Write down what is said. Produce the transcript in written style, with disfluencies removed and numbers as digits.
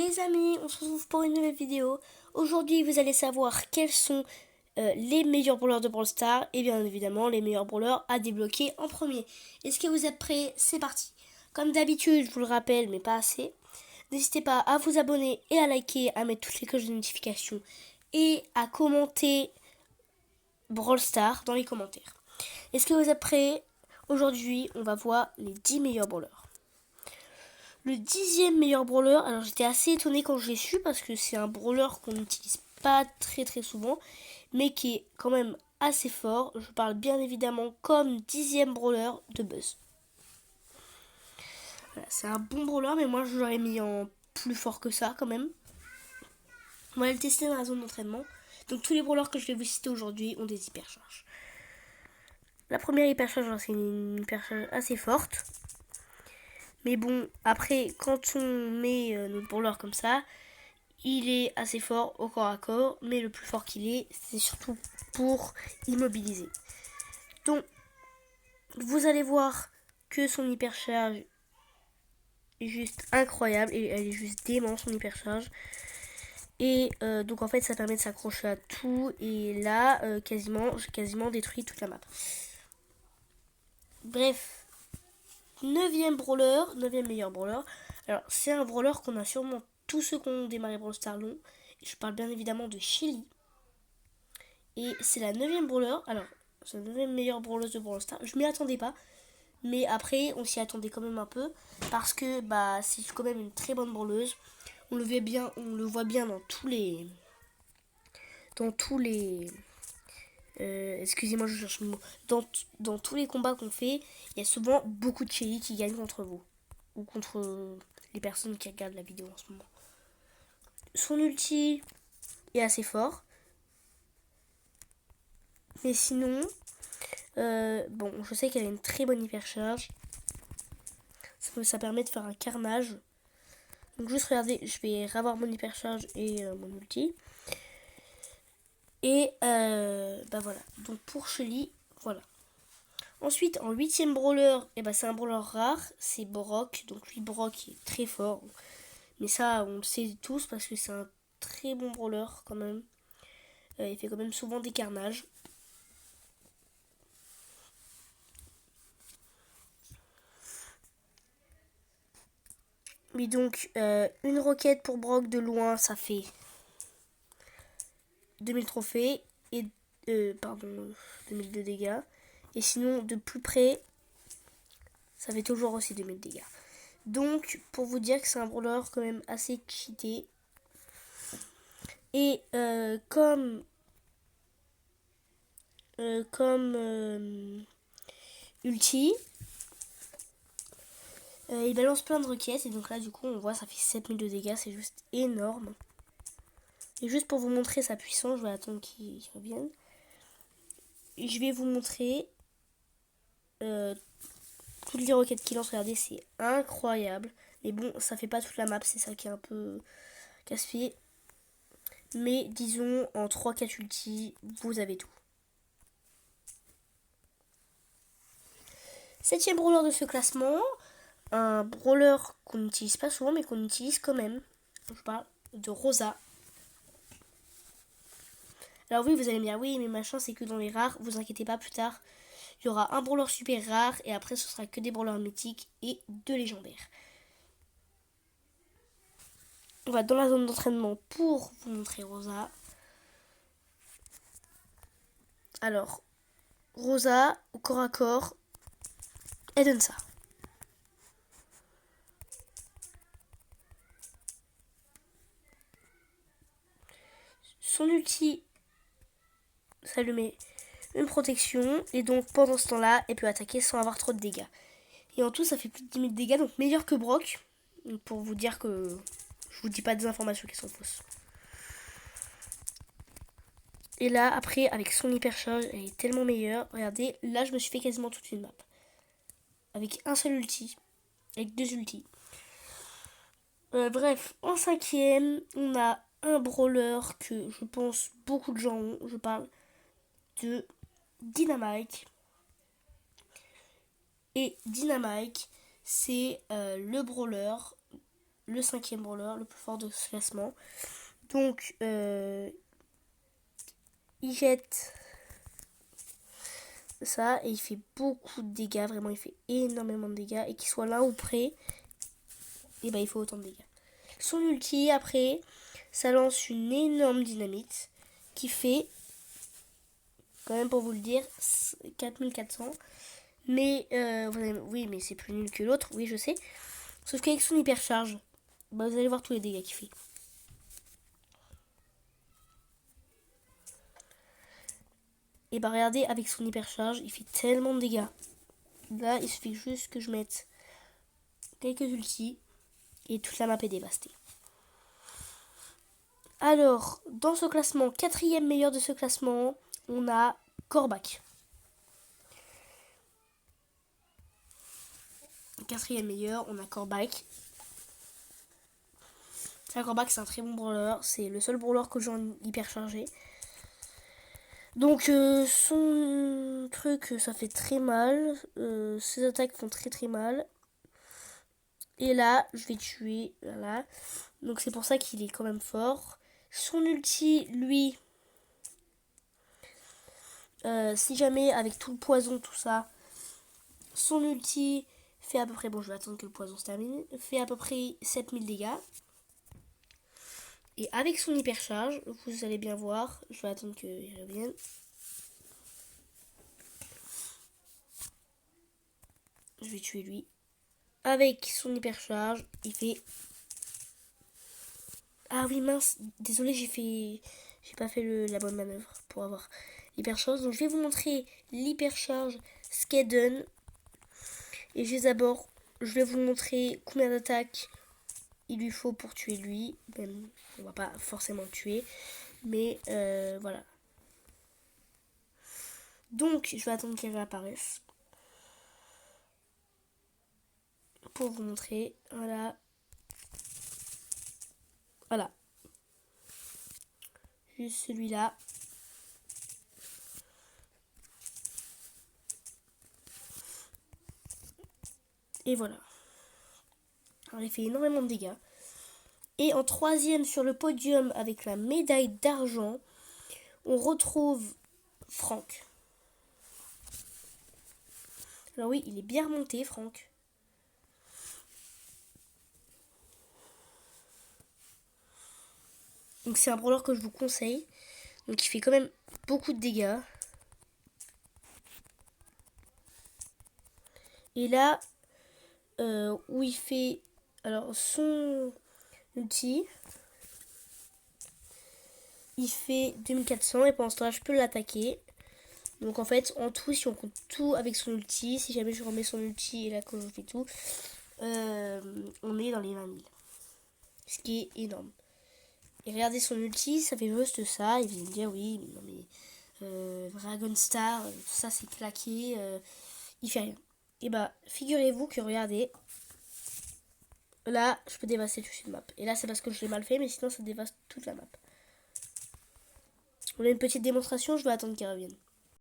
Les amis, on se retrouve pour une nouvelle vidéo. Aujourd'hui, vous allez savoir quels sont les meilleurs brawlers de Brawl Stars et bien évidemment les meilleurs brawlers à débloquer en premier. Est-ce que vous êtes prêts? C'est parti. Comme d'habitude, je vous le rappelle, mais pas assez, n'hésitez pas à vous abonner et à liker, à mettre toutes les cloches de notification et à commenter Brawl Stars dans les commentaires. Est-ce que vous êtes prêts? Aujourd'hui, on va voir les 10 meilleurs brawlers. Le 10e meilleur brawler, alors j'étais assez étonnée quand je l'ai su parce que c'est un brawler qu'on n'utilise pas très souvent, mais qui est quand même assez fort. Je parle bien évidemment comme 10e brawler de Buzz. Voilà, c'est un bon brawler, mais moi je l'aurais mis en plus fort que ça quand même. On va le tester dans la zone d'entraînement. Donc tous les brawlers que je vais vous citer aujourd'hui ont des hypercharges. La première hypercharge, c'est une hypercharge assez forte. Mais bon, après, quand on met notre brawler comme ça, il est assez fort au corps à corps, mais le plus fort qu'il est, c'est surtout pour immobiliser. Donc, vous allez voir que son hypercharge est juste incroyable, et elle est juste dément, son hypercharge. Et donc en fait, ça permet de s'accrocher à tout, et là, j'ai quasiment détruit toute la map. Bref. 9e brawler, 9e meilleur brawler. Alors, c'est un brawler qu'on a sûrement tous ceux qui ont démarré Brawl Stars long. Je parle bien évidemment de Shelly. Et c'est la 9e brawler. Alors, c'est la 9e meilleure brawleuse de Brawl Stars. Je m'y attendais pas. Mais après, on s'y attendait quand même un peu. Parce que bah, c'est quand même une très bonne brawleuse. On le voit bien dans tous les. Excusez-moi, je cherche le mot. Dans tous les combats qu'on fait, il y a souvent beaucoup de Shelly qui gagnent contre vous. Ou contre les personnes qui regardent la vidéo en ce moment. Son ulti est assez fort. Mais sinon, bon, je sais qu'elle a une très bonne hypercharge. Ça permet de faire un carnage. Donc juste regardez, je vais revoir mon hypercharge et mon ulti. Et bah voilà. Donc pour Shelly, voilà. Ensuite, en 8e brawler, c'est un brawler rare, c'est Brock. Donc lui, Brock est très fort. Mais ça, on le sait tous parce que c'est un très bon brawler quand même. Il fait quand même souvent des carnages. Mais donc, une roquette pour Brock de loin, ça fait 2000 trophées. Et, 2000 de dégâts. Et sinon, de plus près, ça fait toujours aussi 2000 dégâts. Donc, pour vous dire que c'est un brawler quand même assez cheaté. Et comme ulti, il balance plein de roquettes. Et donc là, du coup, on voit ça fait 7000 de dégâts. C'est juste énorme. Et juste pour vous montrer sa puissance, je vais attendre qu'il revienne. Et je vais vous montrer toutes les roquettes qu'il lance. Regardez, c'est incroyable. Mais bon, ça fait pas toute la map. C'est ça qui est un peu casse-pied. Mais disons, en 3-4 ulti, vous avez tout. 7e brawler de ce classement. Un brawler qu'on n'utilise pas souvent, mais qu'on utilise quand même. Je parle de Rosa. Alors oui, vous allez me dire, oui, mais machin, c'est que dans les rares. Vous inquiétez pas, plus tard, il y aura un brawler super rare. Et après, ce sera que des brawlers mythiques et 2 légendaires. On va dans la zone d'entraînement pour vous montrer Rosa. Alors, Rosa, au corps à corps, elle donne ça. Son ulti, ça lui met une protection. Et donc, pendant ce temps-là, elle peut attaquer sans avoir trop de dégâts. Et en tout, ça fait plus de 10 000 dégâts, donc meilleur que Brock. Donc pour vous dire que je vous dis pas des informations qui sont fausses. Et là, après, avec son hypercharge, elle est tellement meilleure. Regardez, là, je me suis fait quasiment toute une map. Avec un seul ulti. Avec 2 ultis. Bref, en 5e, on a un brawler que je pense beaucoup de gens ont. Je parle de Dynamite. Et Dynamite, c'est le brawler le 5e brawler, le plus fort de ce classement. Donc, il jette ça et il fait beaucoup de dégâts. Vraiment, il fait énormément de dégâts. Et qu'il soit là ou près, et il faut autant de dégâts. Son ulti, après, ça lance une énorme dynamite qui fait, quand même pour vous le dire, 4400. Mais, oui, mais c'est plus nul que l'autre, oui, je sais. Sauf qu'avec son hypercharge, vous allez voir tous les dégâts qu'il fait. Et regardez, avec son hypercharge, il fait tellement de dégâts. Là, il suffit juste que je mette quelques ultis et toute la map est dévastée. Alors, dans ce classement, 4e meilleur de ce classement, on a Corbac. 4e meilleur, on a Corbac. Corbac, c'est un très bon brawler. C'est le seul brawler que j'ai en hyper chargé. Donc, son truc, ça fait très mal. Ses attaques font très très mal. Et là, je vais tuer. Voilà. Donc, c'est pour ça qu'il est quand même fort. Son ulti, lui, si jamais avec tout le poison, tout ça, son ulti fait à peu près, bon je vais attendre que le poison se termine, fait à peu près 7000 dégâts. Et avec son hypercharge, vous allez bien voir, je vais attendre qu'il revienne. Je vais tuer lui. Avec son hypercharge, il fait... Ah oui mince, désolé j'ai pas fait la bonne manœuvre pour avoir l'hypercharge. Donc je vais vous montrer l'hypercharge, ce qu'elle donne. Et d'abord, je vais vous montrer combien d'attaques il lui faut pour tuer lui. Même, on va pas forcément le tuer. Mais voilà. Donc, je vais attendre qu'elle réapparaisse. Pour vous montrer. Voilà. Voilà. Juste celui-là. Et voilà. Alors, il fait énormément de dégâts. Et en 3e sur le podium avec la médaille d'argent, on retrouve Franck. Alors oui, il est bien remonté, Franck. Donc c'est un brawler que je vous conseille. Donc il fait quand même beaucoup de dégâts. Et là, où il fait... Alors son ulti, il fait 2400 et pendant ce temps-là, je peux l'attaquer. Donc en fait, en tout, si on compte tout avec son ulti, si jamais je remets son ulti et là quand je fais tout, on est dans les 20 000. Ce qui est énorme. Et regardez son ulti, ça fait juste ça. Il vient me dire oui, non mais Dragon Star, tout ça c'est claqué, il fait rien. Et figurez-vous que regardez, là je peux dévaster toute une map. Et là c'est parce que je l'ai mal fait, mais sinon ça dévaste toute la map. On a une petite démonstration, je vais attendre qu'il revienne.